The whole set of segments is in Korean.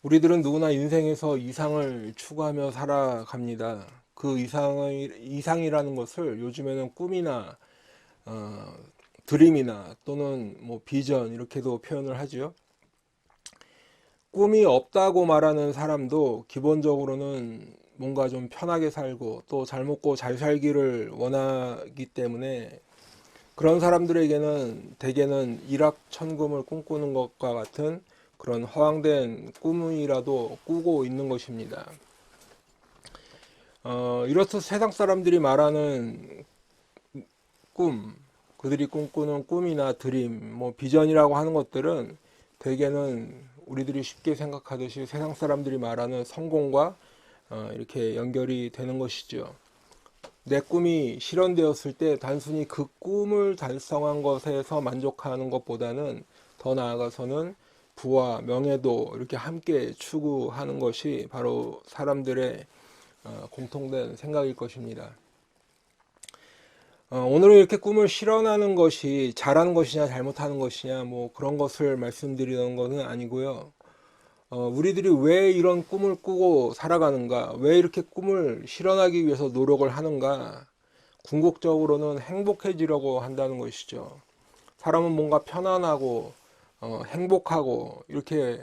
우리들은 누구나 인생에서 이상을 추구하며 살아갑니다. 그 이상이라는 것을 요즘에는 꿈이나 어, 드림이나 또는 뭐 비전 이렇게도 표현을 하죠. 꿈이 없다고 말하는 사람도 기본적으로는 뭔가 좀 편하게 살고 또 잘 먹고 잘 살기를 원하기 때문에 그런 사람들에게는 대개는 일확천금을 꿈꾸는 것과 같은 그런 허황된 꿈이라도 꾸고 있는 것입니다. 이렇듯 세상 사람들이 말하는 꿈, 그들이 꿈꾸는 꿈이나 드림, 뭐 비전이라고 하는 것들은 대개는 우리들이 쉽게 생각하듯이 세상 사람들이 말하는 성공과 이렇게 연결이 되는 것이죠. 내 꿈이 실현되었을 때 단순히 그 꿈을 달성한 것에서 만족하는 것보다는 더 나아가서는 부와 명예도 이렇게 함께 추구하는 것이 바로 사람들의 공통된 생각일 것입니다. 오늘은 이렇게 꿈을 실현하는 것이 잘하는 것이냐 잘못하는 것이냐 뭐 그런 것을 말씀드리는 것은 아니고요. 우리들이 왜 이런 꿈을 꾸고 살아가는가, 왜 이렇게 꿈을 실현하기 위해서 노력을 하는가, 궁극적으로는 행복해지려고 한다는 것이죠. 사람은 뭔가 편안하고 행복하고 이렇게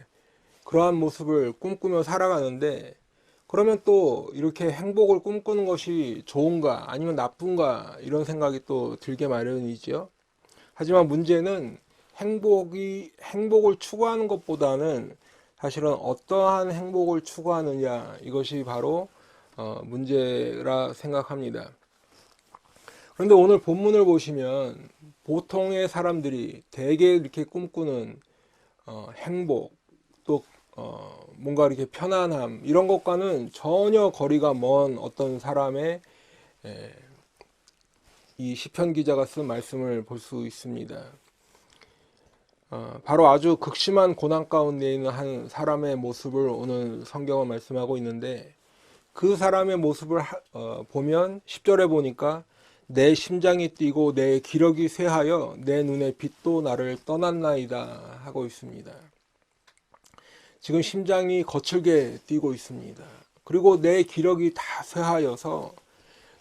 그러한 모습을 꿈꾸며 살아가는데, 그러면 또 이렇게 행복을 꿈꾸는 것이 좋은가 아니면 나쁜가 이런 생각이 또 들게 마련이죠. 하지만 문제는 행복을 추구하는 것보다는 사실은 어떠한 행복을 추구하느냐 이것이 바로 문제라 생각합니다. 그런데 오늘 본문을 보시면 보통의 사람들이 대개 이렇게 꿈꾸는 행복 또 뭔가 이렇게 편안함 이런 것과는 전혀 거리가 먼 어떤 사람의 에, 이 시편 기자가 쓴 말씀을 볼 수 있습니다. 바로 아주 극심한 고난 가운데 있는 한 사람의 모습을 오늘 성경은 말씀하고 있는데, 그 사람의 모습을 보면 10절에 보니까 내 심장이 뛰고 내 기력이 쇠하여 내 눈의 빛도 나를 떠났나이다 하고 있습니다. 지금 심장이 거칠게 뛰고 있습니다. 그리고 내 기력이 다 쇠하여서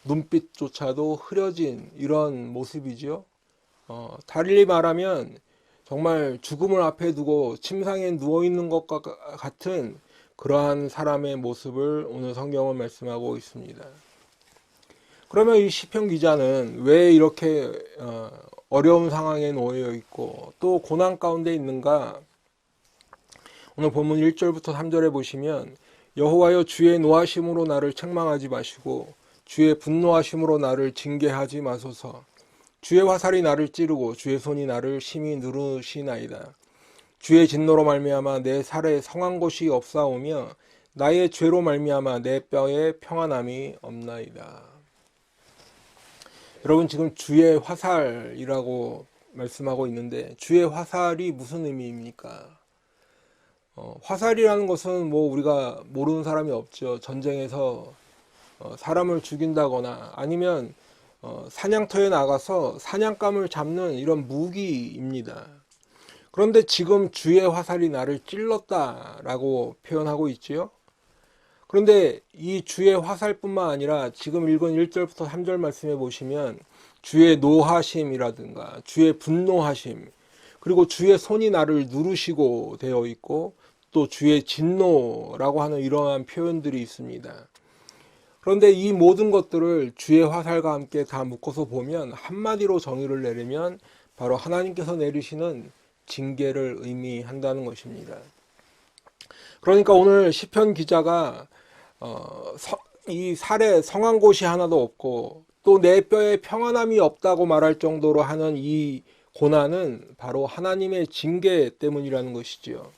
눈빛조차도 흐려진 이런 모습이죠. 달리 말하면 정말 죽음을 앞에 두고 침상에 누워있는 것과 같은 그러한 사람의 모습을 오늘 성경은 말씀하고 있습니다. 그러면 이 시편 기자는 왜 이렇게 어려운 상황에 놓여 있고 또 고난 가운데 있는가? 오늘 본문 1절부터 3절에 보시면 여호와여 주의 노하심으로 나를 책망하지 마시고 주의 분노하심으로 나를 징계하지 마소서. 주의 화살이 나를 찌르고 주의 손이 나를 심히 누르시나이다. 주의 진노로 말미암아 내 살에 성한 곳이 없사오며 나의 죄로 말미암아 내 뼈에 평안함이 없나이다. 여러분, 지금 주의 화살이라고 말씀하고 있는데 주의 화살이 무슨 의미입니까? 화살이라는 것은 뭐 우리가 모르는 사람이 없죠. 전쟁에서 사람을 죽인다거나 아니면 사냥터에 나가서 사냥감을 잡는 이런 무기입니다. 그런데 지금 주의 화살이 나를 찔렀다라고 표현하고 있지요. 그런데 이 주의 화살뿐만 아니라 지금 읽은 1절부터 3절 말씀해 보시면 주의 노하심이라든가 주의 분노하심 그리고 주의 손이 나를 누르시고 되어 있고 또 주의 진노라고 하는 이러한 표현들이 있습니다. 그런데 이 모든 것들을 주의 화살과 함께 다 묶어서 보면 한마디로 정의를 내리면 바로 하나님께서 내리시는 징계를 의미한다는 것입니다. 그러니까 오늘 시편 기자가 이 살에 성한 곳이 하나도 없고 또 내 뼈에 평안함이 없다고 말할 정도로 하는 이 고난은 바로 하나님의 징계 때문이라는 것이지요.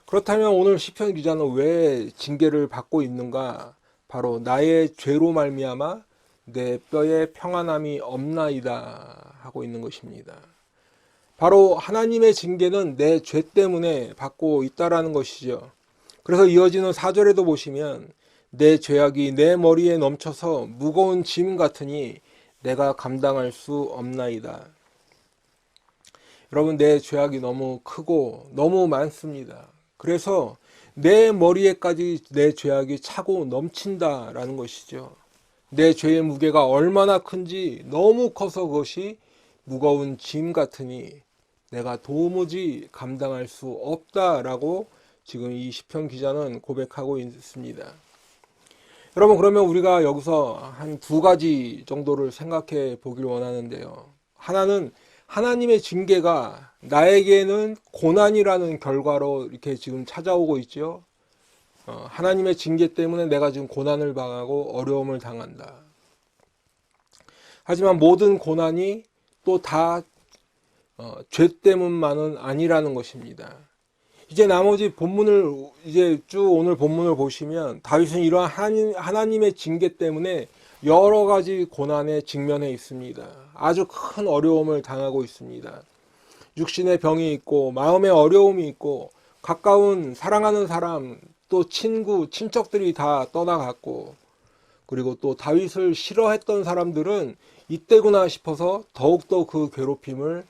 그렇다면 오늘 시편 기자는 왜 징계를 받고 있는가? 바로 나의 죄로 말미암아 내 뼈에 평안함이 없나이다 하고 있는 것입니다. 바로 하나님의 징계는 내 죄 때문에 받고 있다라는 것이죠. 그래서 이어지는 4절에도 보시면 내 죄악이 내 머리에 넘쳐서 무거운 짐 같으니 내가 감당할 수 없나이다. 여러분, 내 죄악이 너무 크고 너무 많습니다. 그래서 내 머리에까지 내 죄악이 차고 넘친다라는 것이죠. 내 죄의 무게가 얼마나 큰지 너무 커서 그것이 무거운 짐 같으니 내가 도무지 감당할 수 없다라고 지금 이 시편 기자는 고백하고 있습니다. 여러분, 그러면 우리가 여기서 한 두 가지 정도를 생각해 보길 원하는데요. 하나는 하나님의 징계가 나에게는 고난이라는 결과로 이렇게 지금 찾아오고 있죠. 하나님의 징계 때문에 내가 지금 고난을 당하고 어려움을 당한다. 하지만 모든 고난이 또 다 죄 때문만은 아니라는 것입니다. 이제 나머지 본문을 이제 쭉 오늘 본문을 보시면 다윗은 이러한 하나님의 징계 때문에 여러 가지 고난에 직면해 있습니다. 아주 큰 어려움을 당하고 있습니다. 육신의 병이 있고 마음의 어려움이 있고 가까운 사랑하는 사람 또 친구, 친척들이 다 떠나갔고 그리고 또 다윗을 싫어했던 사람들은 이때구나 싶어서 더욱더 그 괴롭힘의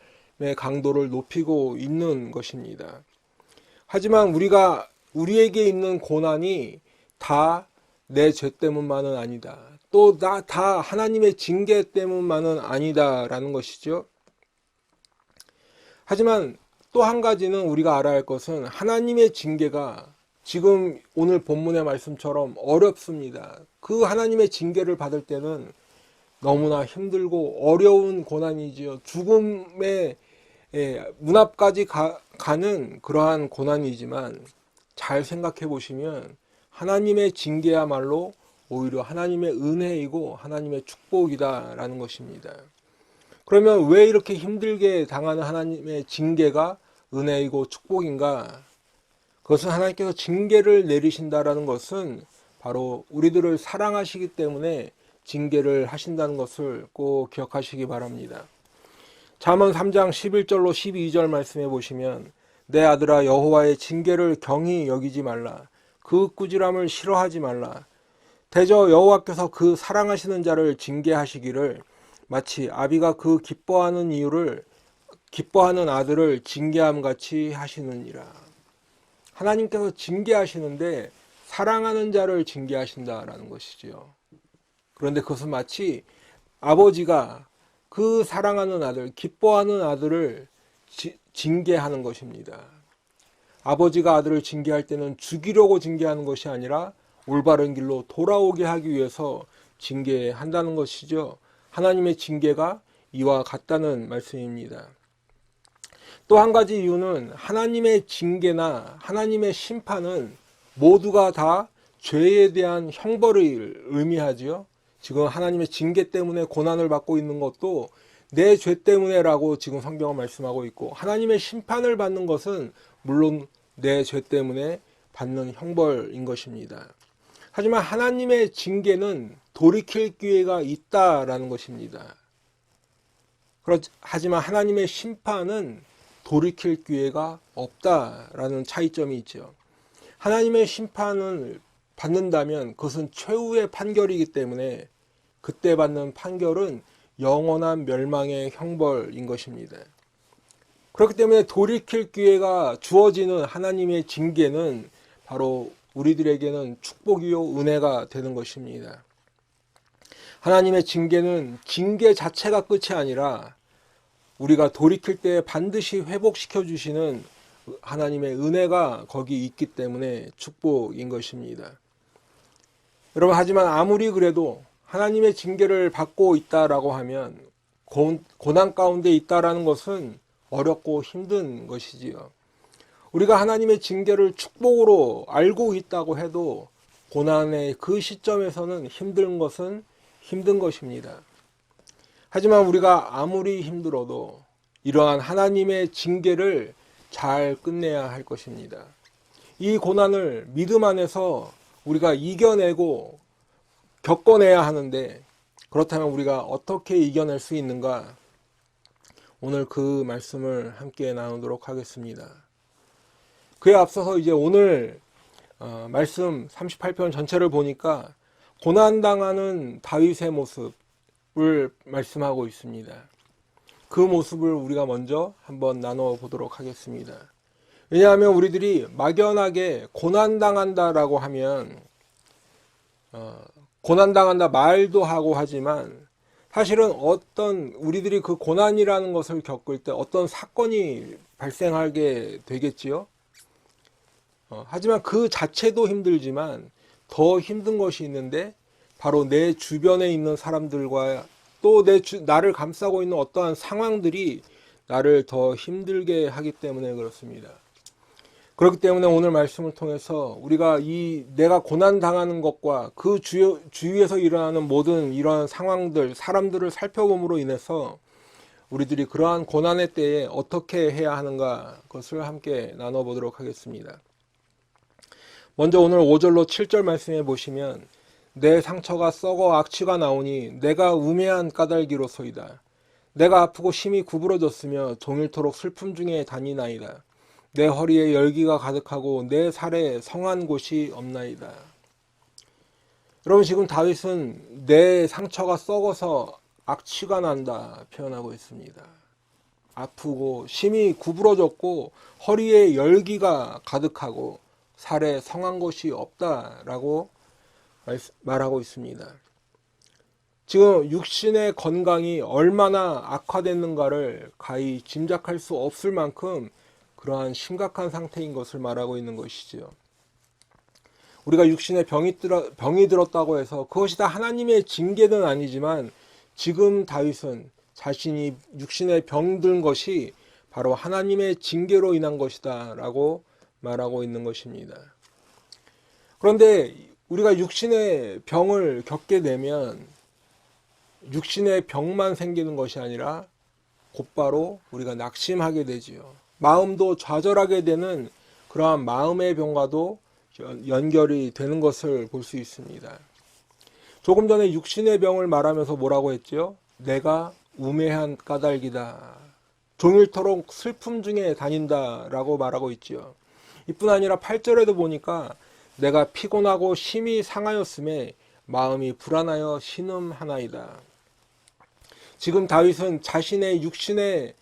강도를 높이고 있는 것입니다. 하지만 우리에게 있는 고난이 다 내 죄 때문만은 아니다. 또 다 하나님의 징계 때문만은 아니다라는 것이죠. 하지만 또 한 가지는 우리가 알아야 할 것은 하나님의 징계가 지금 오늘 본문의 말씀처럼 어렵습니다. 그 하나님의 징계를 받을 때는 너무나 힘들고 어려운 고난이지요. 죽음의 문 앞까지 가는 그러한 고난이지만 잘 생각해 보시면 하나님의 징계야말로 오히려 하나님의 은혜이고 하나님의 축복이다라는 것입니다. 그러면 왜 이렇게 힘들게 당하는 하나님의 징계가 은혜이고 축복인가? 그것은 하나님께서 징계를 내리신다라는 것은 바로 우리들을 사랑하시기 때문에 징계를 하신다는 것을 꼭 기억하시기 바랍니다. 잠언 3장 11절로 12절 말씀해 보시면 내 아들아 여호와의 징계를 경히 여기지 말라. 그 꾸지람을 싫어하지 말라. 대저 여호와께서 그 사랑하시는 자를 징계하시기를 마치 아비가 그 기뻐하는 아들을 징계함 같이 하시느니라. 하나님께서 징계하시는데 사랑하는 자를 징계하신다라는 것이지요. 그런데 그것은 마치 아버지가 그 사랑하는 아들, 기뻐하는 아들을 징계하는 것입니다. 아버지가 아들을 징계할 때는 죽이려고 징계하는 것이 아니라 올바른 길로 돌아오게 하기 위해서 징계한다는 것이죠. 하나님의 징계가 이와 같다는 말씀입니다. 또 한 가지 이유는 하나님의 징계나 하나님의 심판은 모두가 다 죄에 대한 형벌을 의미하지요. 지금 하나님의 징계 때문에 고난을 받고 있는 것도 내 죄 때문에라고 지금 성경은 말씀하고 있고, 하나님의 심판을 받는 것은 물론 내 죄 때문에 받는 형벌인 것입니다. 하지만 하나님의 징계는 돌이킬 기회가 있다라는 것입니다. 하지만 하나님의 심판은 돌이킬 기회가 없다라는 차이점이 있죠. 하나님의 심판을 받는다면 그것은 최후의 판결이기 때문에 그때 받는 판결은 영원한 멸망의 형벌인 것입니다. 그렇기 때문에 돌이킬 기회가 주어지는 하나님의 징계는 바로 우리들에게는 축복이요 은혜가 되는 것입니다. 하나님의 징계는 징계 자체가 끝이 아니라 우리가 돌이킬 때 반드시 회복시켜 주시는 하나님의 은혜가 거기 있기 때문에 축복인 것입니다. 여러분, 하지만 아무리 그래도 하나님의 징계를 받고 있다라고 하면 고난 가운데 있다라는 것은 어렵고 힘든 것이지요. 우리가 하나님의 징계를 축복으로 알고 있다고 해도 고난의 그 시점에서는 힘든 것은 힘든 것입니다. 하지만 우리가 아무리 힘들어도 이러한 하나님의 징계를 잘 끝내야 할 것입니다. 이 고난을 믿음 안에서 우리가 이겨내고 겪어내야 하는데, 그렇다면 우리가 어떻게 이겨낼 수 있는가? 오늘 그 말씀을 함께 나누도록 하겠습니다. 그에 앞서서 이제 오늘 말씀 38편 전체를 보니까 고난당하는 다윗의 모습을 말씀하고 있습니다. 그 모습을 우리가 먼저 한번 나눠 보도록 하겠습니다. 왜냐하면 우리들이 막연하게 고난당한다라고 하면 고난당한다 말도 하고 하지만 사실은 어떤 우리들이 그 고난이라는 것을 겪을 때 어떤 사건이 발생하게 되겠지요. 하지만 그 자체도 힘들지만 더 힘든 것이 있는데 바로 내 주변에 있는 사람들과 또 나를 감싸고 있는 어떠한 상황들이 나를 더 힘들게 하기 때문에 그렇습니다. 그렇기 때문에 오늘 말씀을 통해서 우리가 내가 고난 당하는 것과 그 주위에서 일어나는 모든 이러한 상황들, 사람들을 살펴봄으로 인해서 우리들이 그러한 고난의 때에 어떻게 해야 하는가 그것을 함께 나눠보도록 하겠습니다. 먼저 오늘 5절로 7절 말씀해 보시면 내 상처가 썩어 악취가 나오니 내가 우매한 까닭이로소이다. 내가 아프고 심히 구부러졌으며 종일토록 슬픔 중에 다니나이다. 내 허리에 열기가 가득하고 내 살에 성한 곳이 없나이다. 여러분 지금 다윗은 내 상처가 썩어서 악취가 난다 표현하고 있습니다. 아프고 심히 구부러졌고 허리에 열기가 가득하고 살에 성한 곳이 없다라고 말하고 있습니다. 지금 육신의 건강이 얼마나 악화됐는가를 가히 짐작할 수 없을 만큼 그러한 심각한 상태인 것을 말하고 있는 것이지요. 우리가 육신에 병이 들었다고 해서 그것이 다 하나님의 징계는 아니지만 지금 다윗은 자신이 육신에 병든 것이 바로 하나님의 징계로 인한 것이다 라고 말하고 있는 것입니다. 그런데 우리가 육신의 병을 겪게 되면 육신의 병만 생기는 것이 아니라 곧바로 우리가 낙심하게 되지요. 마음도 좌절하게 되는 그러한 마음의 병과도 연결이 되는 것을 볼 수 있습니다. 조금 전에 육신의 병을 말하면서 뭐라고 했죠? 내가 우매한 까닭이다. 종일토록 슬픔 중에 다닌다 라고 말하고 있지요. 이뿐 아니라 8절에도 보니까 내가 피곤하고 심히 상하였음에 마음이 불안하여 신음하나이다. 지금 다윗은 자신의 육신의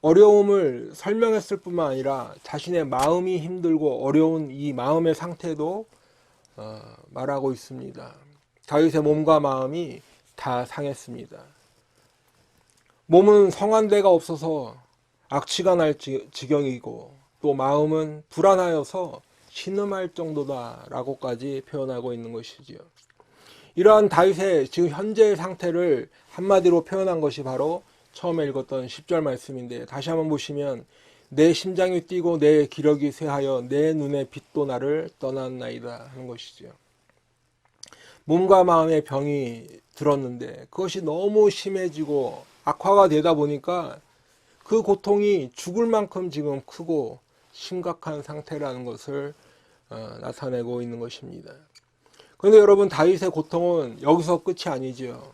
어려움을 설명했을 뿐만 아니라 자신의 마음이 힘들고 어려운 이 마음의 상태도 말하고 있습니다. 다윗의 몸과 마음이 다 상했습니다. 몸은 성한 데가 없어서 악취가 날 지경이고 또 마음은 불안하여서 신음할 정도다 라고까지 표현하고 있는 것이지요. 이러한 다윗의 지금 현재의 상태를 한마디로 표현한 것이 바로 처음에 읽었던 10절 말씀인데 다시 한번 보시면 내 심장이 뛰고 내 기력이 쇠하여 내 눈의 빛도 나를 떠났나이다 하는 것이죠. 몸과 마음의 병이 들었는데 그것이 너무 심해지고 악화가 되다 보니까 그 고통이 죽을 만큼 지금 크고 심각한 상태라는 것을 나타내고 있는 것입니다. 그런데 여러분 다윗의 고통은 여기서 끝이 아니죠.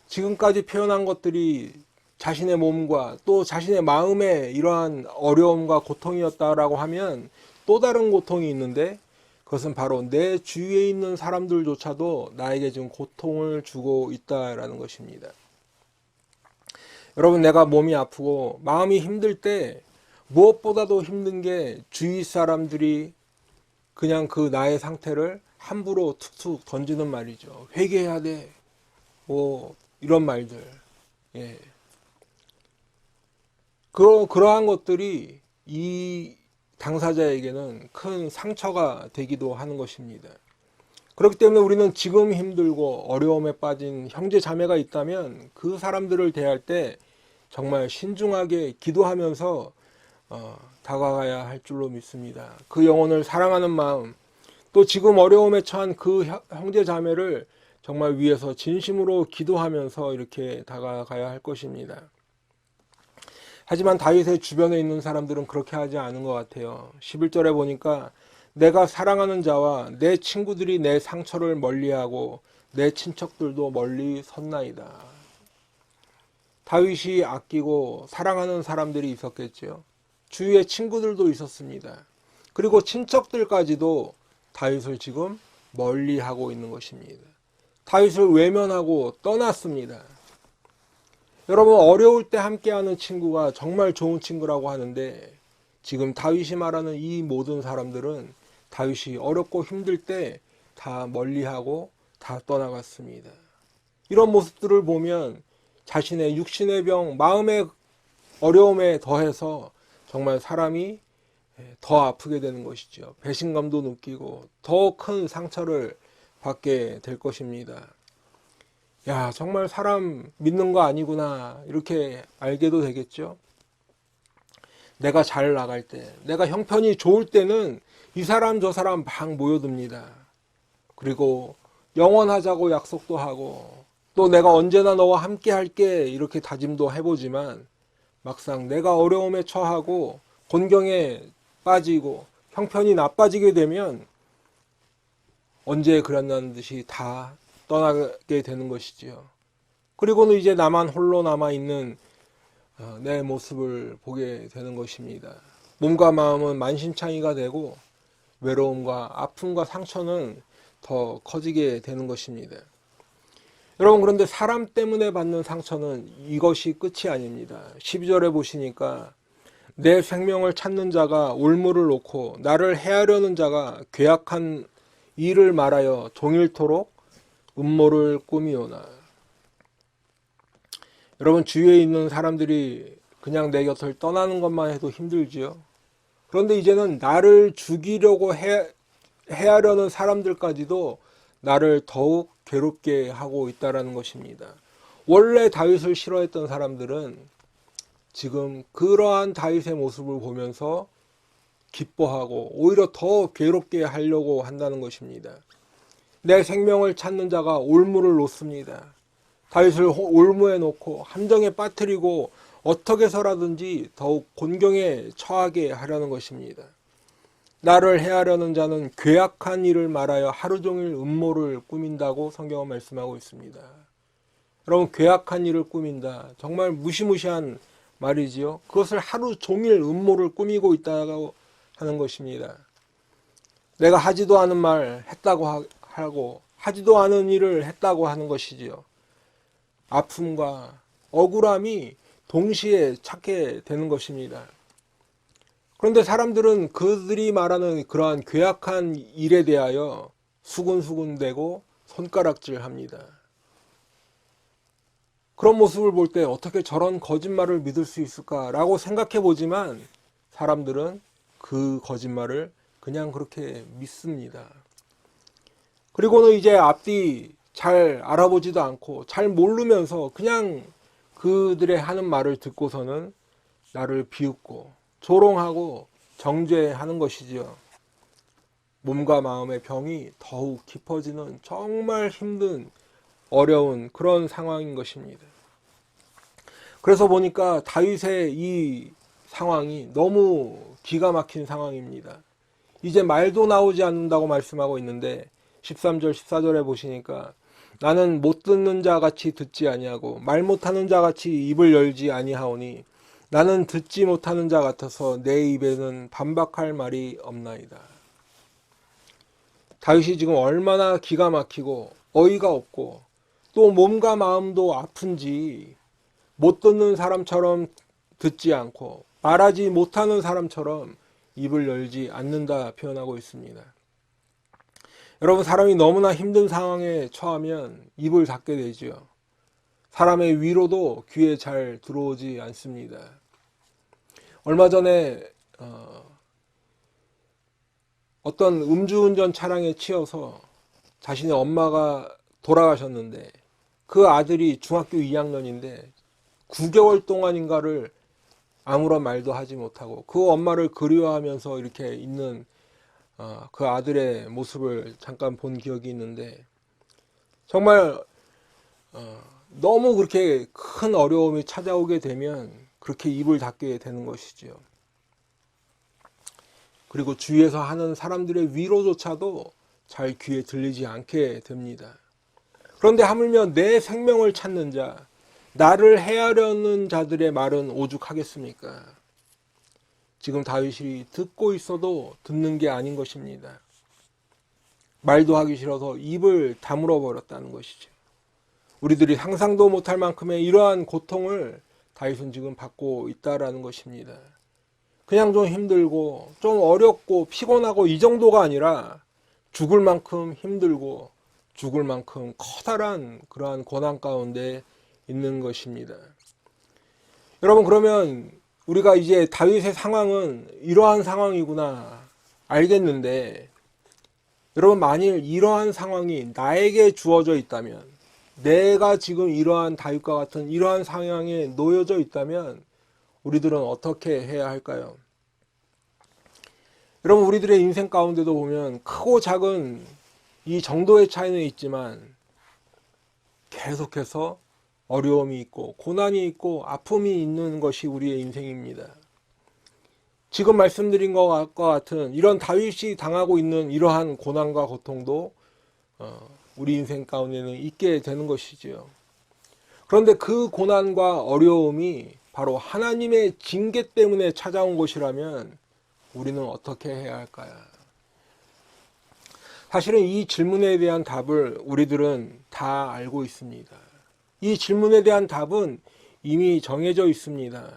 지금까지 표현한 것들이 자신의 몸과 또 자신의 마음의 이러한 어려움과 고통이었다라고 하면 또 다른 고통이 있는데 그것은 바로 내 주위에 있는 사람들조차도 나에게 지금 고통을 주고 있다라는 것입니다. 여러분 내가 몸이 아프고 마음이 힘들 때 무엇보다도 힘든 게 주위 사람들이 그냥 그 나의 상태를 함부로 툭툭 던지는 말이죠. 회개해야 돼. 뭐 이런 말들. 예. 그러한 것들이 이 당사자에게는 큰 상처가 되기도 하는 것입니다. 그렇기 때문에 우리는 지금 힘들고 어려움에 빠진 형제 자매가 있다면 그 사람들을 대할 때 정말 신중하게 기도하면서 다가가야 할 줄로 믿습니다. 그 영혼을 사랑하는 마음, 또 지금 어려움에 처한 그 형제 자매를 정말 위해서 진심으로 기도하면서 이렇게 다가가야 할 것입니다. 하지만 다윗의 주변에 있는 사람들은 그렇게 하지 않은 것 같아요. 11절에 보니까 내가 사랑하는 자와 내 친구들이 내 상처를 멀리하고 내 친척들도 멀리 섰나이다. 다윗이 아끼고 사랑하는 사람들이 있었겠죠. 주위에 친구들도 있었습니다. 그리고 친척들까지도 다윗을 지금 멀리하고 있는 것입니다. 다윗을 외면하고 떠났습니다. 여러분 어려울 때 함께하는 친구가 정말 좋은 친구라고 하는데 지금 다윗이 말하는 이 모든 사람들은 다윗이 어렵고 힘들 때 다 멀리하고 다 떠나갔습니다. 이런 모습들을 보면 자신의 육신의 병, 마음의 어려움에 더해서 정말 사람이 더 아프게 되는 것이죠. 배신감도 느끼고 더 큰 상처를 받게 될 것입니다. 야, 정말 사람 믿는 거 아니구나, 이렇게 알게도 되겠죠. 내가 잘 나갈 때, 내가 형편이 좋을 때는 이 사람 저 사람 막 모여듭니다. 그리고 영원하자고 약속도 하고 또 내가 언제나 너와 함께 할게 이렇게 다짐도 해보지만 막상 내가 어려움에 처하고 곤경에 빠지고 형편이 나빠지게 되면 언제 그랬냐는 듯이 다 떠나게 되는 것이지요. 그리고는 이제 나만 홀로 남아있는 내 모습을 보게 되는 것입니다. 몸과 마음은 만신창이가 되고 외로움과 아픔과 상처는 더 커지게 되는 것입니다. 여러분, 그런데 사람 때문에 받는 상처는 이것이 끝이 아닙니다. 12절에 보시니까 내 생명을 찾는 자가 올무를 놓고 나를 해하려는 자가 괴악한 일을 말하여 종일토록 음모를 꾸미오나. 여러분, 주위에 있는 사람들이 그냥 내 곁을 떠나는 것만 해도 힘들지요. 그런데 이제는 나를 죽이려고 해하려는 사람들까지도 나를 더욱 괴롭게 하고 있다는 것입니다. 원래 다윗을 싫어했던 사람들은 지금 그러한 다윗의 모습을 보면서 기뻐하고 오히려 더 괴롭게 하려고 한다는 것입니다. 내 생명을 찾는 자가 올무를 놓습니다. 다윗을 올무에 놓고 함정에 빠뜨리고 어떻게 해서라든지 더욱 곤경에 처하게 하려는 것입니다. 나를 해하려는 자는 괴악한 일을 말하여 하루 종일 음모를 꾸민다고 성경은 말씀하고 있습니다. 여러분, 괴악한 일을 꾸민다, 정말 무시무시한 말이지요. 그것을 하루 종일 음모를 꾸미고 있다고 하는 것입니다. 내가 하지도 않은 말 했다고 하고 하지도 않은 일을 했다고 하는 것이지요. 아픔과 억울함이 동시에 찾게 되는 것입니다. 그런데 사람들은 그들이 말하는 그러한 괴악한 일에 대하여 수군수군대고 손가락질합니다. 그런 모습을 볼 때 어떻게 저런 거짓말을 믿을 수 있을까라고 생각해 보지만 사람들은 그 거짓말을 그냥 그렇게 믿습니다. 그리고는 이제 앞뒤 잘 알아보지도 않고 잘 모르면서 그냥 그들의 하는 말을 듣고서는 나를 비웃고 조롱하고 정죄하는 것이지요. 몸과 마음의 병이 더욱 깊어지는 정말 힘든 어려운 그런 상황인 것입니다. 그래서 보니까 다윗의 이 상황이 너무 기가 막힌 상황입니다. 이제 말도 나오지 않는다고 말씀하고 있는데 13절 14절에 보시니까 나는 못 듣는 자 같이 듣지 아니하고 말 못하는 자 같이 입을 열지 아니하오니 나는 듣지 못하는 자 같아서 내 입에는 반박할 말이 없나이다. 다윗이 지금 얼마나 기가 막히고 어이가 없고 또 몸과 마음도 아픈지 못 듣는 사람처럼 듣지 않고 말하지 못하는 사람처럼 입을 열지 않는다 표현하고 있습니다. 여러분, 사람이 너무나 힘든 상황에 처하면 입을 닫게 되죠. 사람의 위로도 귀에 잘 들어오지 않습니다. 얼마 전에 어떤 음주운전 차량에 치여서 자신의 엄마가 돌아가셨는데 그 아들이 중학교 2학년인데 9개월 동안인가를 아무런 말도 하지 못하고 그 엄마를 그리워하면서 이렇게 있는 그 아들의 모습을 잠깐 본 기억이 있는데 정말 너무 그렇게 큰 어려움이 찾아오게 되면 그렇게 입을 닫게 되는 것이지요. 그리고 주위에서 하는 사람들의 위로조차도 잘 귀에 들리지 않게 됩니다. 그런데 하물며 내 생명을 찾는 자, 나를 해하려는 자들의 말은 오죽하겠습니까? 지금 다윗이 듣고 있어도 듣는 게 아닌 것입니다. 말도 하기 싫어서 입을 다물어 버렸다는 것이죠. 우리들이 상상도 못할 만큼의 이러한 고통을 다윗은 지금 받고 있다라는 것입니다. 그냥 좀 힘들고 좀 어렵고 피곤하고 이 정도가 아니라 죽을 만큼 힘들고 죽을 만큼 커다란 그러한 고난 가운데 있는 것입니다. 여러분, 그러면 우리가 이제 다윗의 상황은 이러한 상황이구나 알겠는데, 여러분, 만일 이러한 상황이 나에게 주어져 있다면, 내가 지금 이러한 다윗과 같은 이러한 상황에 놓여져 있다면 우리들은 어떻게 해야 할까요? 여러분, 우리들의 인생 가운데도 보면 크고 작은 이 정도의 차이는 있지만 계속해서 어려움이 있고 고난이 있고 아픔이 있는 것이 우리의 인생입니다. 지금 말씀드린 것과 같은 이런 다윗이 당하고 있는 이러한 고난과 고통도 우리 인생 가운데는 있게 되는 것이지요. 그런데 그 고난과 어려움이 바로 하나님의 징계 때문에 찾아온 것이라면 우리는 어떻게 해야 할까요? 사실은 이 질문에 대한 답을 우리들은 다 알고 있습니다. 이 질문에 대한 답은 이미 정해져 있습니다.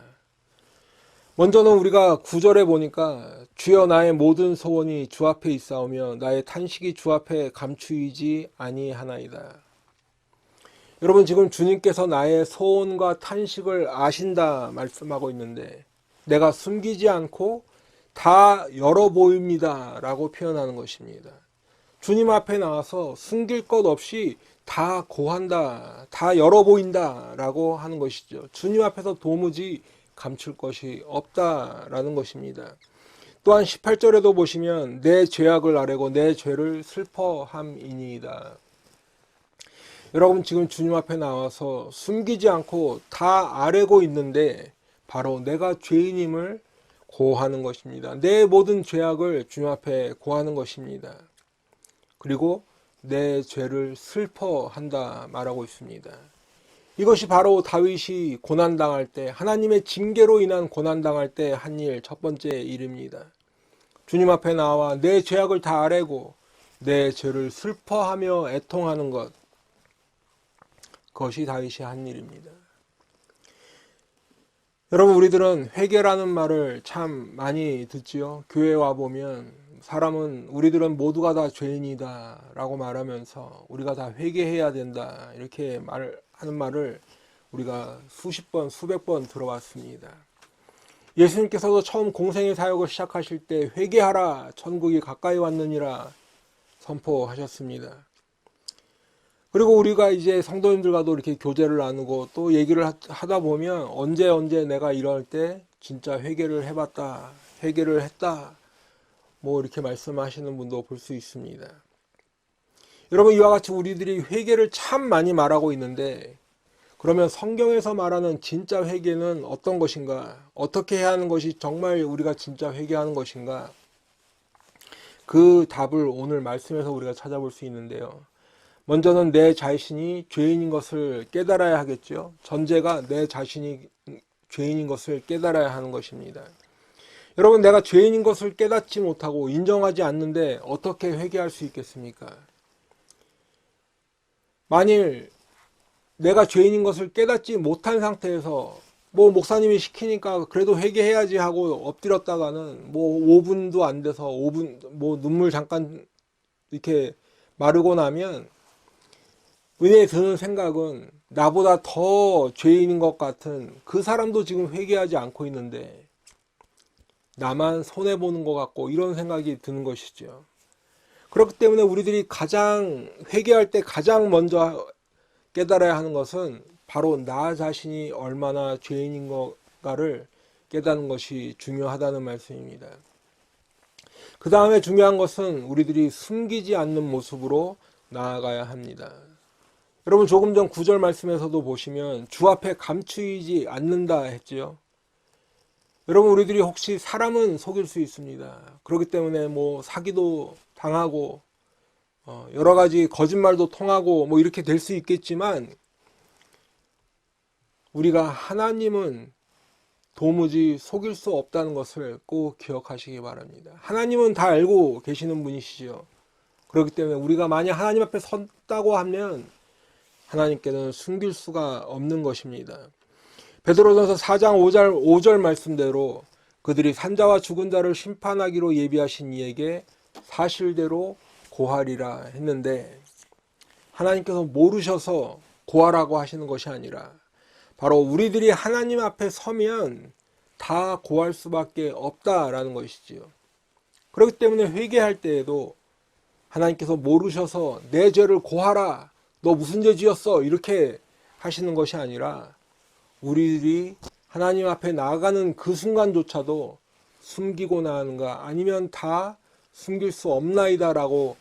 먼저는 우리가 9절에 보니까 주여 나의 모든 소원이 주 앞에 있사오며 나의 탄식이 주 앞에 감추이지 아니하나이다. 여러분, 지금 주님께서 나의 소원과 탄식을 아신다 말씀하고 있는데, 내가 숨기지 않고 다 열어 보입니다 라고 표현하는 것입니다. 주님 앞에 나와서 숨길 것 없이 다 고한다, 다 열어 보인다 라고 하는 것이죠. 주님 앞에서 도무지 감출 것이 없다라는 것입니다. 또한 18절에도 보시면 내 죄악을 아뢰고 내 죄를 슬퍼함이니이다. 여러분, 지금 주님 앞에 나와서 숨기지 않고 다 아뢰고 있는데 바로 내가 죄인임을 고하는 것입니다. 내 모든 죄악을 주님 앞에 고하는 것입니다. 그리고 내 죄를 슬퍼한다 말하고 있습니다. 이것이 바로 다윗이 고난당할 때, 하나님의 징계로 인한 고난당할 때 한 일, 첫 번째 일입니다. 주님 앞에 나와 내 죄악을 다 아뢰고 내 죄를 슬퍼하며 애통하는 것, 그것이 다윗이 한 일입니다. 여러분, 우리들은 회개라는 말을 참 많이 듣지요. 교회에 와보면 우리들은 모두가 다 죄인이다 라고 말하면서 우리가 다 회개해야 된다 이렇게 하는 말을 우리가 수십 번, 수백 번 들어왔습니다. 예수님께서도 처음 공생의 사역을 시작하실 때 회개하라, 천국이 가까이 왔느니라 선포하셨습니다. 그리고 우리가 이제 성도님들과도 이렇게 교제를 나누고 또 얘기를 하다 보면 언제 내가 이럴 때 진짜 회개를 해봤다, 회개를 했다, 뭐 이렇게 말씀하시는 분도 볼 수 있습니다. 여러분, 이와 같이 우리들이 회개를 참 많이 말하고 있는데, 그러면 성경에서 말하는 진짜 회개는 어떤 것인가? 어떻게 해야 하는 것이 정말 우리가 진짜 회개하는 것인가? 그 답을 오늘 말씀에서 우리가 찾아볼 수 있는데요. 먼저는 내 자신이 죄인인 것을 깨달아야 하겠죠. 전제가 내 자신이 죄인인 것을 깨달아야 하는 것입니다. 여러분, 내가 죄인인 것을 깨닫지 못하고 인정하지 않는데 어떻게 회개할 수 있겠습니까? 만일 내가 죄인인 것을 깨닫지 못한 상태에서 뭐 목사님이 시키니까 그래도 회개해야지 하고 엎드렸다가는 뭐 5분도 안 돼서 5분 뭐 눈물 잠깐 이렇게 마르고 나면 은혜에 드는 생각은 나보다 더 죄인인 것 같은 그 사람도 지금 회개하지 않고 있는데 나만 손해보는 것 같고 이런 생각이 드는 것이죠. 그렇기 때문에 우리들이 회개할 때 가장 먼저 깨달아야 하는 것은 바로 나 자신이 얼마나 죄인인가를 깨닫는 것이 중요하다는 말씀입니다. 그 다음에 중요한 것은 우리들이 숨기지 않는 모습으로 나아가야 합니다. 여러분, 조금 전 9절 말씀에서도 보시면 주 앞에 감추이지 않는다 했지요. 여러분, 우리들이 혹시 사람은 속일 수 있습니다. 그렇기 때문에 뭐 사기도 당하고 여러 가지 거짓말도 통하고 뭐 이렇게 될 수 있겠지만 우리가 하나님은 도무지 속일 수 없다는 것을 꼭 기억하시기 바랍니다. 하나님은 다 알고 계시는 분이시죠. 그렇기 때문에 우리가 만약 하나님 앞에 섰다고 하면 하나님께는 숨길 수가 없는 것입니다. 베드로전서 4장 5절 말씀대로 그들이 산자와 죽은 자를 심판하기로 예비하신 이에게 사실대로 고하리라 했는데, 하나님께서 모르셔서 고하라고 하시는 것이 아니라 바로 우리들이 하나님 앞에 서면 다 고할 수밖에 없다라는 것이지요. 그렇기 때문에 회개할 때에도 하나님께서 모르셔서 내 죄를 고하라, 너 무슨 죄 지었어, 이렇게 하시는 것이 아니라 우리들이 하나님 앞에 나아가는 그 순간조차도 숨기고 나가는가, 아니면 다 숨길 수 없나이다 라고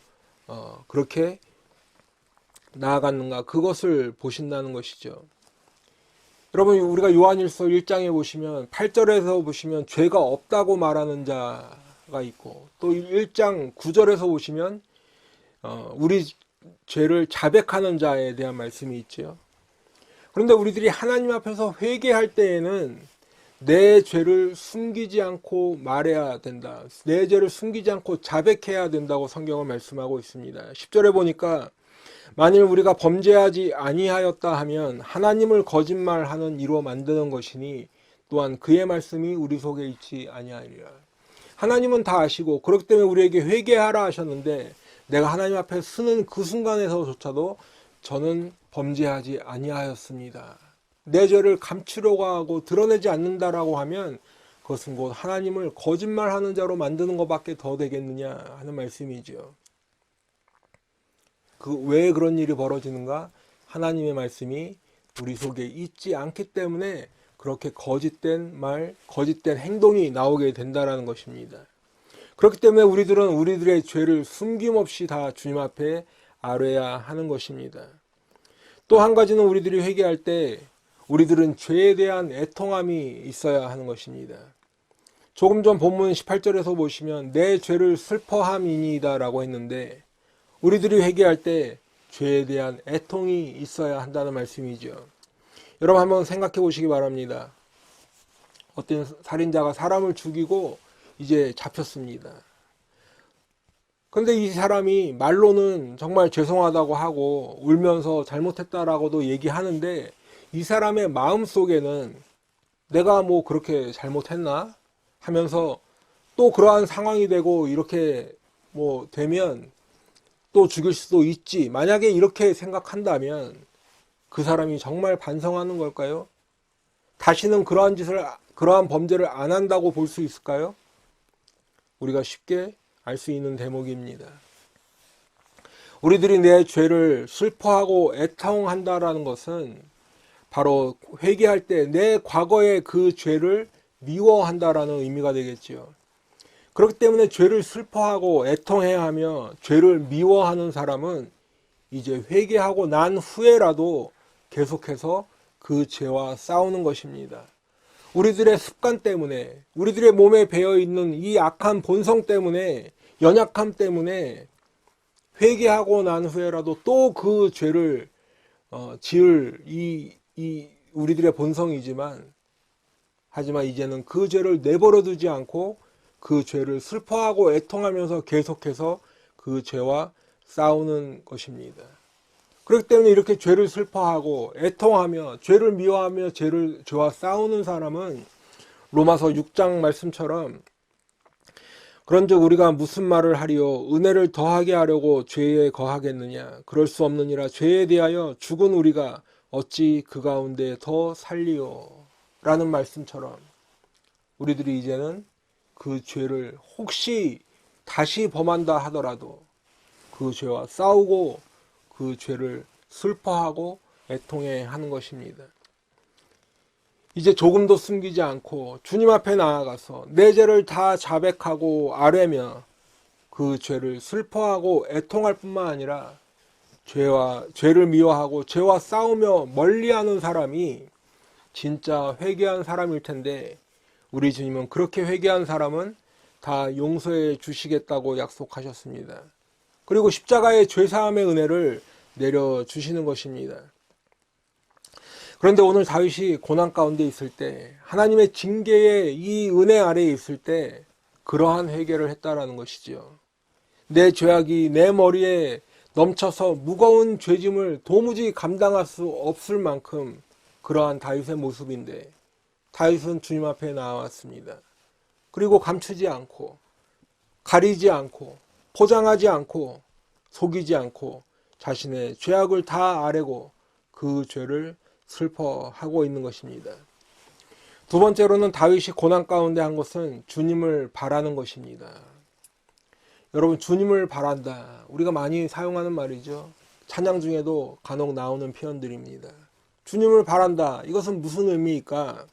그렇게 나아갔는가, 그것을 보신다는 것이죠. 여러분, 우리가 요한일서 1장에 보시면 8절에서 보시면 죄가 없다고 말하는 자가 있고, 또 1장 9절에서 보시면 우리 죄를 자백하는 자에 대한 말씀이 있죠. 그런데 우리들이 하나님 앞에서 회개할 때에는 내 죄를 숨기지 않고 말해야 된다, 내 죄를 숨기지 않고 자백해야 된다고 성경은 말씀하고 있습니다. 10절에 보니까 만일 우리가 범죄하지 아니하였다 하면 하나님을 거짓말하는 이로 만드는 것이니 또한 그의 말씀이 우리 속에 있지 아니하리라. 하나님은 다 아시고 그렇기 때문에 우리에게 회개하라 하셨는데, 내가 하나님 앞에 서는 그 순간에서조차도 저는 범죄하지 아니하였습니다, 내 죄를 감추려고 하고 드러내지 않는다라고 하면 그것은 곧 하나님을 거짓말하는 자로 만드는 것밖에 더 되겠느냐 하는 말씀이죠. 왜 그런 일이 벌어지는가? 하나님의 말씀이 우리 속에 있지 않기 때문에 그렇게 거짓된 말, 거짓된 행동이 나오게 된다라는 것입니다. 그렇기 때문에 우리들은 우리들의 죄를 숨김없이 다 주님 앞에 아뢰야 하는 것입니다. 또 한 가지는 우리들이 회개할 때 우리들은 죄에 대한 애통함이 있어야 하는 것입니다. 조금 전 본문 18절에서 보시면 내 죄를 슬퍼함이니이다 라고 했는데, 우리들이 회개할 때 죄에 대한 애통이 있어야 한다는 말씀이죠. 여러분, 한번 생각해 보시기 바랍니다. 어떤 살인자가 사람을 죽이고 이제 잡혔습니다. 그런데 이 사람이 말로는 정말 죄송하다고 하고 울면서 잘못했다라고도 얘기하는데, 이 사람의 마음 속에는 내가 뭐 그렇게 잘못했나 하면서 또 그러한 상황이 되고 이렇게 뭐 되면 또 죽일 수도 있지, 만약에 이렇게 생각한다면 그 사람이 정말 반성하는 걸까요? 다시는 그러한 범죄를 안 한다고 볼 수 있을까요? 우리가 쉽게 알 수 있는 대목입니다. 우리들이 내 죄를 슬퍼하고 애통한다라는 것은 바로 회개할 때 내 과거의 그 죄를 미워한다라는 의미가 되겠지요. 그렇기 때문에 죄를 슬퍼하고 애통해야 하며 죄를 미워하는 사람은 이제 회개하고 난 후에라도 계속해서 그 죄와 싸우는 것입니다. 우리들의 습관 때문에, 우리들의 몸에 배어있는 이 악한 본성 때문에, 연약함 때문에 회개하고 난 후에라도 또 그 죄를 지을 우리들의 본성이지만, 하지만 이제는 그 죄를 내버려 두지 않고 그 죄를 슬퍼하고 애통하면서 계속해서 그 죄와 싸우는 것입니다. 그렇기 때문에 이렇게 죄를 슬퍼하고 애통하며 죄를 미워하며 죄와 싸우는 사람은 로마서 6장 말씀처럼, 그런즉 우리가 무슨 말을 하리요? 은혜를 더하게 하려고 죄에 거하겠느냐? 그럴 수 없느니라. 죄에 대하여 죽은 우리가 어찌 그 가운데 더 살리요? 라는 말씀처럼 우리들이 이제는 그 죄를 혹시 다시 범한다 하더라도 그 죄와 싸우고 그 죄를 슬퍼하고 애통해 하는 것입니다. 이제 조금도 숨기지 않고 주님 앞에 나아가서 내 죄를 다 자백하고 아뢰며 그 죄를 슬퍼하고 애통할 뿐만 아니라 죄를 미워하고 죄와 싸우며 멀리하는 사람이 진짜 회개한 사람일 텐데, 우리 주님은 그렇게 회개한 사람은 다 용서해 주시겠다고 약속하셨습니다. 그리고 십자가의 죄사함의 은혜를 내려주시는 것입니다. 그런데 오늘 다윗이 고난 가운데 있을 때, 하나님의 징계의 이 은혜 아래에 있을 때 그러한 회개를 했다라는 것이죠. 내 죄악이 내 머리에 넘쳐서 무거운 죄짐을 도무지 감당할 수 없을 만큼 그러한 다윗의 모습인데, 다윗은 주님 앞에 나왔습니다. 그리고 감추지 않고 가리지 않고 포장하지 않고 속이지 않고 자신의 죄악을 다 아뢰고 그 죄를 슬퍼하고 있는 것입니다. 두 번째로는 다윗이 고난 가운데 한 것은 주님을 바라는 것입니다. 여러분, 주님을 바란다. 우리가 많이 사용하는 말이죠. 찬양 중에도 간혹 나오는 표현들입니다. 주님을 바란다. 이것은 무슨 의미일까?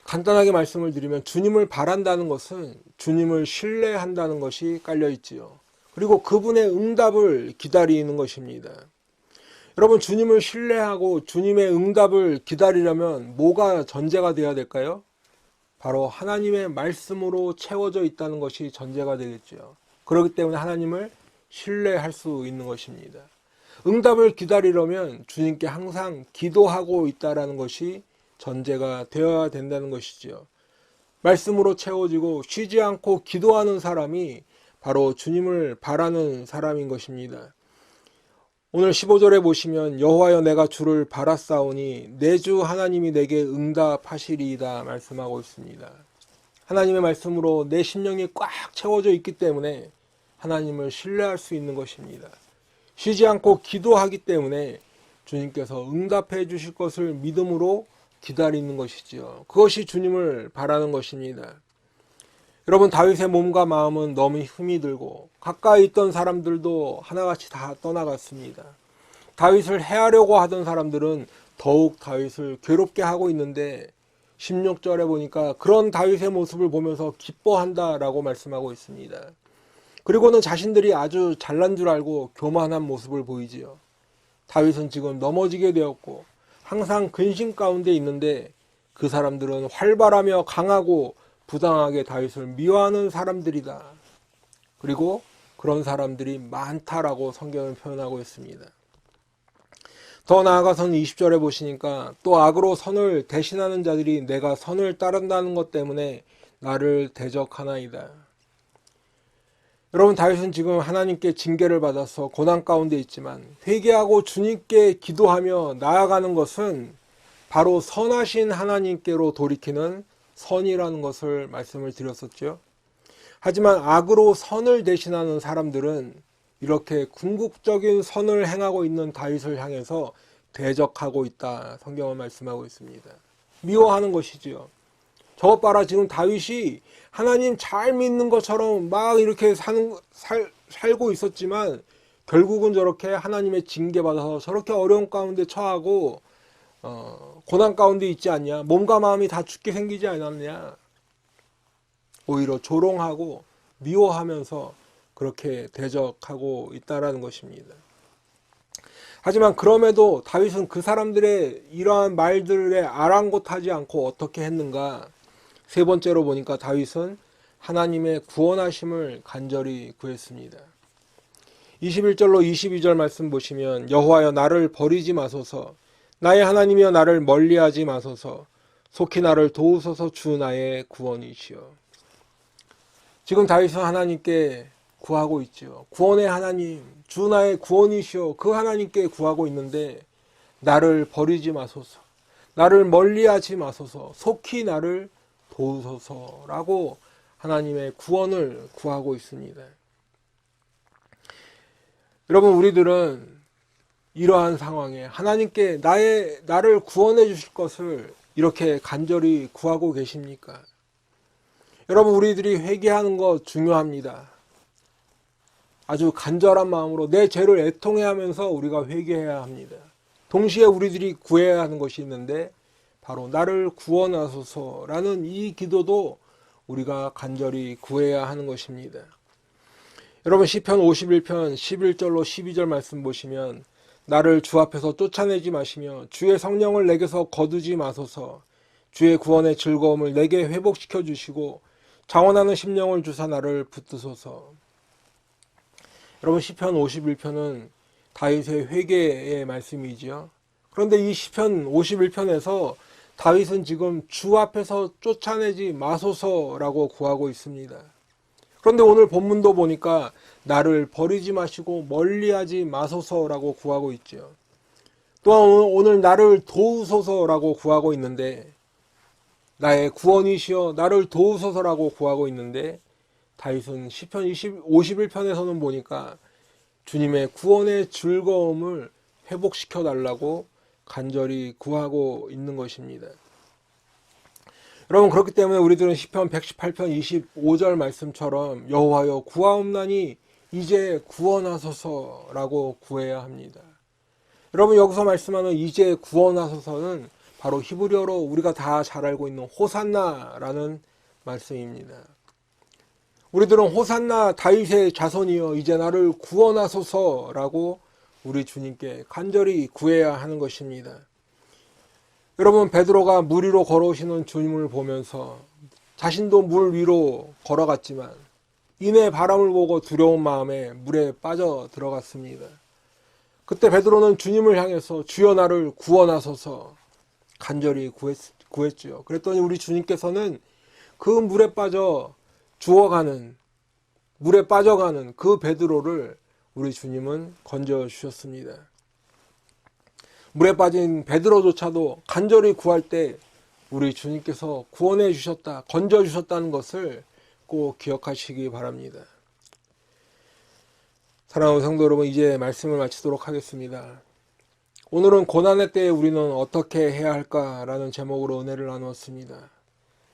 간단하게 말씀을 드리면 주님을 바란다는 것은 주님을 신뢰한다는 것이 깔려 있지요. 그리고 그분의 응답을 기다리는 것입니다. 여러분, 주님을 신뢰하고 주님의 응답을 기다리려면 뭐가 전제가 되어야 될까요? 바로 하나님의 말씀으로 채워져 있다는 것이 전제가 되겠죠. 그렇기 때문에 하나님을 신뢰할 수 있는 것입니다. 응답을 기다리려면 주님께 항상 기도하고 있다는 것이 전제가 되어야 된다는 것이죠. 말씀으로 채워지고 쉬지 않고 기도하는 사람이 바로 주님을 바라는 사람인 것입니다. 오늘 15절에 보시면 여호와여 내가 주를 바라사오니 내 주 하나님이 내게 응답하시리이다 말씀하고 있습니다. 하나님의 말씀으로 내 심령이 꽉 채워져 있기 때문에 하나님을 신뢰할 수 있는 것입니다. 쉬지 않고 기도하기 때문에 주님께서 응답해 주실 것을 믿음으로 기다리는 것이지요. 그것이 주님을 바라는 것입니다. 여러분, 다윗의 몸과 마음은 너무 힘이 들고 가까이 있던 사람들도 하나같이 다 떠나갔습니다. 다윗을 해하려고 하던 사람들은 더욱 다윗을 괴롭게 하고 있는데 16절에 보니까 그런 다윗의 모습을 보면서 기뻐한다라고 말씀하고 있습니다. 그리고는 자신들이 아주 잘난 줄 알고 교만한 모습을 보이지요. 다윗은 지금 넘어지게 되었고 항상 근심 가운데 있는데 그 사람들은 활발하며 강하고 부당하게 다윗을 미워하는 사람들이다. 그리고 그런 사람들이 많다라고 성경은 표현하고 있습니다. 더 나아가서는 20절에 보시니까 또 악으로 선을 대신하는 자들이 내가 선을 따른다는 것 때문에 나를 대적하나이다. 여러분, 다윗은 지금 하나님께 징계를 받아서 고난 가운데 있지만 회개하고 주님께 기도하며 나아가는 것은 바로 선하신 하나님께로 돌이키는 선이라는 것을 말씀을 드렸었죠. 하지만 악으로 선을 대신하는 사람들은 이렇게 궁극적인 선을 행하고 있는 다윗을 향해서 대적하고 있다. 성경은 말씀하고 있습니다. 미워하는 것이지요. 저것 봐라, 지금 다윗이 하나님 잘 믿는 것처럼 막 이렇게 살고 있었지만 결국은 저렇게 하나님의 징계받아서 저렇게 어려운 가운데 처하고 고난 가운데 있지 않냐? 몸과 마음이 다 죽게 생기지 않았냐? 오히려 조롱하고 미워하면서 그렇게 대적하고 있다라는 것입니다. 하지만 그럼에도 다윗은 그 사람들의 이러한 말들에 아랑곳하지 않고 어떻게 했는가? 세 번째로 보니까 다윗은 하나님의 구원하심을 간절히 구했습니다. 21절로 22절 말씀 보시면 여호와여 나를 버리지 마소서 나의 하나님이여 나를 멀리하지 마소서 속히 나를 도우소서 주 나의 구원이시여. 지금 다윗은 하나님께 구하고 있죠. 구원의 하나님, 주 나의 구원이시여, 그 하나님께 구하고 있는데 나를 버리지 마소서, 나를 멀리하지 마소서, 속히 나를 도우소서라고 하나님의 구원을 구하고 있습니다. 여러분, 우리들은 이러한 상황에 하나님께 나를 구원해 주실 것을 이렇게 간절히 구하고 계십니까? 여러분, 우리들이 회개하는 것 중요합니다. 아주 간절한 마음으로 내 죄를 애통해 하면서 우리가 회개해야 합니다. 동시에 우리들이 구해야 하는 것이 있는데 바로 나를 구원하소서라는 이 기도도 우리가 간절히 구해야 하는 것입니다. 여러분, 시편 51편 11절로 12절 말씀 보시면 나를 주 앞에서 쫓아내지 마시며 주의 성령을 내게서 거두지 마소서 주의 구원의 즐거움을 내게 회복시켜 주시고 장원하는 심령을 주사 나를 붙드소서. 여러분, 시편 51편은 다윗의 회개의 말씀이지요. 그런데 이 시편 51편에서 다윗은 지금 주 앞에서 쫓아내지 마소서라고 구하고 있습니다. 그런데 오늘 본문도 보니까 나를 버리지 마시고 멀리하지 마소서라고 구하고 있죠. 또한 오늘 나를 도우소서라고 구하고 있는데 나의 구원이시여 나를 도우소서라고 구하고 있는데, 다윗은 시편 51편에서는 보니까 주님의 구원의 즐거움을 회복시켜 달라고 간절히 구하고 있는 것입니다. 여러분, 그렇기 때문에 우리들은 시편 118편 25절 말씀처럼 여호와여 구하옵나니 이제 구원하소서라고 구해야 합니다. 여러분, 여기서 말씀하는 이제 구원하소서는 바로 히브리어로 우리가 다 잘 알고 있는 호산나라는 말씀입니다. 우리들은 호산나 다윗의 자손이여 이제 나를 구원하소서라고 우리 주님께 간절히 구해야 하는 것입니다. 여러분, 베드로가 물 위로 걸어오시는 주님을 보면서 자신도 물 위로 걸어갔지만 이내 바람을 보고 두려운 마음에 물에 빠져 들어갔습니다. 그때 베드로는 주님을 향해서 주여 나를 구원하소서 간절히 구했죠. 그랬더니 우리 주님께서는 그 물에 빠져가는 그 베드로를 우리 주님은 건져 주셨습니다. 물에 빠진 베드로조차도 간절히 구할 때 우리 주님께서 구원해 주셨다, 건져 주셨다는 것을 꼭 기억하시기 바랍니다. 사랑하는 성도 여러분, 이제 말씀을 마치도록 하겠습니다. 오늘은 고난의 때에 우리는 어떻게 해야 할까라는 제목으로 은혜를 나누었습니다.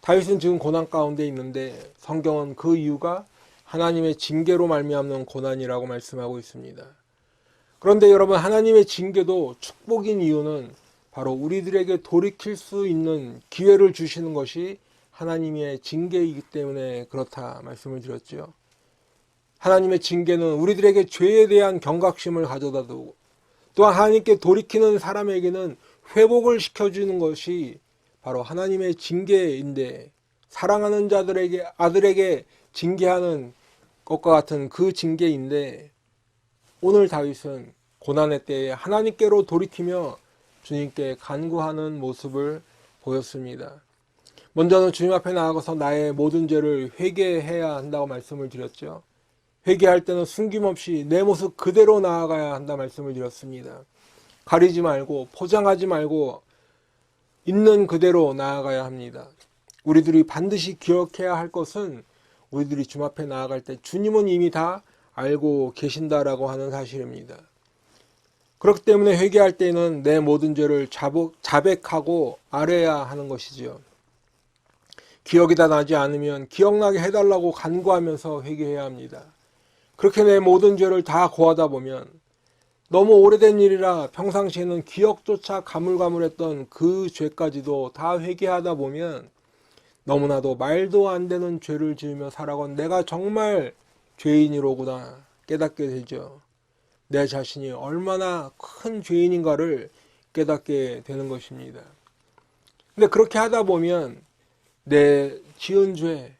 다윗은 지금 고난 가운데 있는데 성경은 그 이유가 하나님의 징계로 말미암는 고난이라고 말씀하고 있습니다. 그런데 여러분, 하나님의 징계도 축복인 이유는 바로 우리들에게 돌이킬 수 있는 기회를 주시는 것이 하나님의 징계이기 때문에 그렇다 말씀을 드렸죠. 하나님의 징계는 우리들에게 죄에 대한 경각심을 가져다 두고, 또한 하나님께 돌이키는 사람에게는 회복을 시켜주는 것이 바로 하나님의 징계인데, 사랑하는 아들에게 징계하는 것과 같은 그 징계인데, 오늘 다윗은 고난의 때에 하나님께로 돌이키며 주님께 간구하는 모습을 보였습니다. 먼저는 주님 앞에 나아가서 나의 모든 죄를 회개해야 한다고 말씀을 드렸죠. 회개할 때는 숨김없이 내 모습 그대로 나아가야 한다 말씀을 드렸습니다. 가리지 말고 포장하지 말고 있는 그대로 나아가야 합니다. 우리들이 반드시 기억해야 할 것은 우리들이 주님 앞에 나아갈 때 주님은 이미 다 알고 계신다라고 하는 사실입니다. 그렇기 때문에 회개할 때는 내 모든 죄를 자백하고 아뢰야 하는 것이죠. 기억이 다 나지 않으면 기억나게 해달라고 간구하면서 회개해야 합니다. 그렇게 내 모든 죄를 다 고하다 보면 너무 오래된 일이라 평상시에는 기억조차 가물가물했던 그 죄까지도 다 회개하다 보면 너무나도 말도 안 되는 죄를 지으며 살아온 내가 정말 죄인이로구나 깨닫게 되죠. 내 자신이 얼마나 큰 죄인인가를 깨닫게 되는 것입니다. 근데 그렇게 하다 보면 내 지은 죄,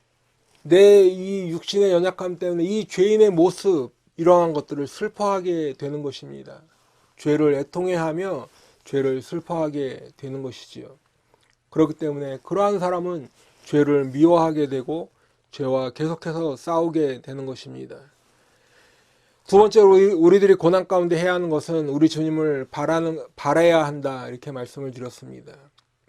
내 이 육신의 연약함 때문에 이 죄인의 모습, 이러한 것들을 슬퍼하게 되는 것입니다. 죄를 애통해하며 죄를 슬퍼하게 되는 것이지요. 그렇기 때문에 그러한 사람은 죄를 미워하게 되고 죄와 계속해서 싸우게 되는 것입니다. 두 번째로 우리들이 고난 가운데 해야 하는 것은 우리 주님을 바라야 한다 이렇게 말씀을 드렸습니다.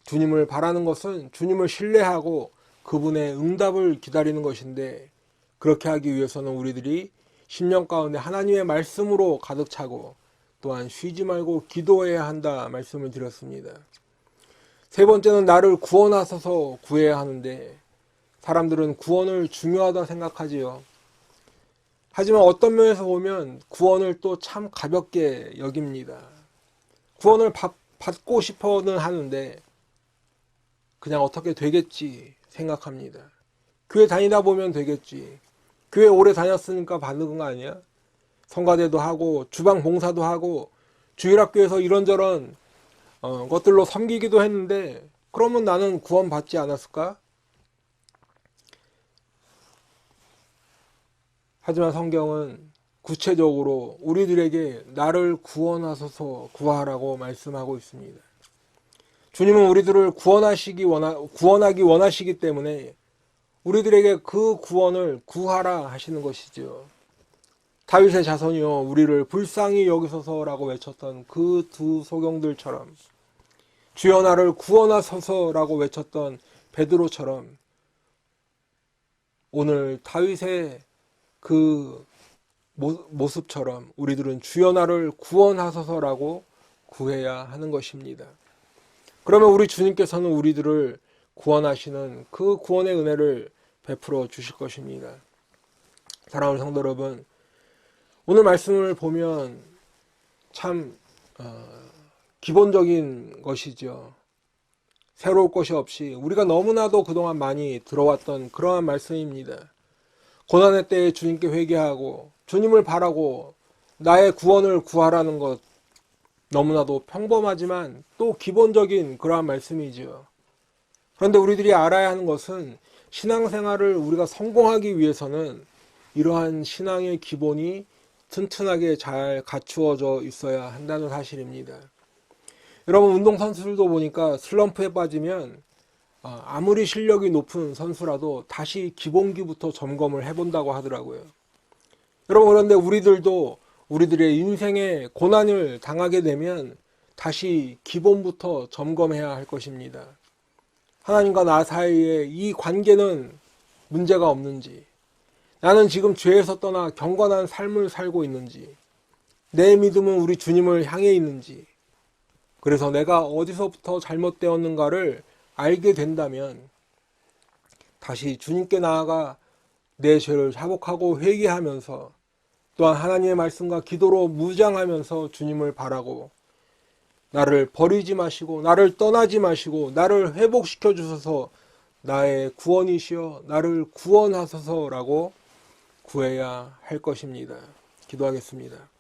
주님을 바라는 것은 주님을 신뢰하고 그분의 응답을 기다리는 것인데, 그렇게 하기 위해서는 우리들이 심령 가운데 하나님의 말씀으로 가득 차고 또한 쉬지 말고 기도해야 한다 말씀을 드렸습니다. 세 번째는 나를 구원하소서 구해야 하는데, 사람들은 구원을 중요하다 생각하지요. 하지만 어떤 면에서 보면 구원을 또 참 가볍게 여깁니다. 구원을 받고 싶어는 하는데 그냥 어떻게 되겠지 생각합니다. 교회 다니다 보면 되겠지. 교회 오래 다녔으니까 받는 거 아니야? 성가대도 하고 주방 봉사도 하고 주일학교에서 이런저런 것들로 섬기기도 했는데 그러면 나는 구원 받지 않았을까? 하지만 성경은 구체적으로 우리들에게 나를 구원하소서 구하라고 말씀하고 있습니다. 주님은 우리들을 구원하기 원하시기 때문에 우리들에게 그 구원을 구하라 하시는 것이죠. 다윗의 자손이여 우리를 불쌍히 여기소서라고 외쳤던 그 두 소경들처럼, 주여 나를 구원하소서라고 외쳤던 베드로처럼 오늘 다윗의 그 모습처럼 우리들은 주여 나를 구원하소서라고 구해야 하는 것입니다. 그러면 우리 주님께서는 우리들을 구원하시는 그 구원의 은혜를 베풀어 주실 것입니다. 사랑하는 성도 여러분, 오늘 말씀을 보면 참 기본적인 것이죠. 새로울 것이 없이 우리가 너무나도 그동안 많이 들어왔던 그러한 말씀입니다. 고난의 때에 주님께 회개하고 주님을 바라고 나의 구원을 구하라는 것, 너무나도 평범하지만 또 기본적인 그러한 말씀이죠. 그런데 우리들이 알아야 하는 것은 신앙생활을 우리가 성공하기 위해서는 이러한 신앙의 기본이 튼튼하게 잘 갖추어져 있어야 한다는 사실입니다. 여러분, 운동선수들도 보니까 슬럼프에 빠지면 아무리 실력이 높은 선수라도 다시 기본기부터 점검을 해본다고 하더라고요. 여러분, 그런데 우리들도 우리들의 인생에 고난을 당하게 되면 다시 기본부터 점검해야 할 것입니다. 하나님과 나 사이에 이 관계는 문제가 없는지, 나는 지금 죄에서 떠나 경건한 삶을 살고 있는지, 내 믿음은 우리 주님을 향해 있는지, 그래서 내가 어디서부터 잘못되었는가를 알게 된다면 다시 주님께 나아가 내 죄를 자복하고 회개하면서 또한 하나님의 말씀과 기도로 무장하면서 주님을 바라고 나를 버리지 마시고 나를 떠나지 마시고 나를 회복시켜 주셔서 나의 구원이시여 나를 구원하소서라고 구해야 할 것입니다. 기도하겠습니다.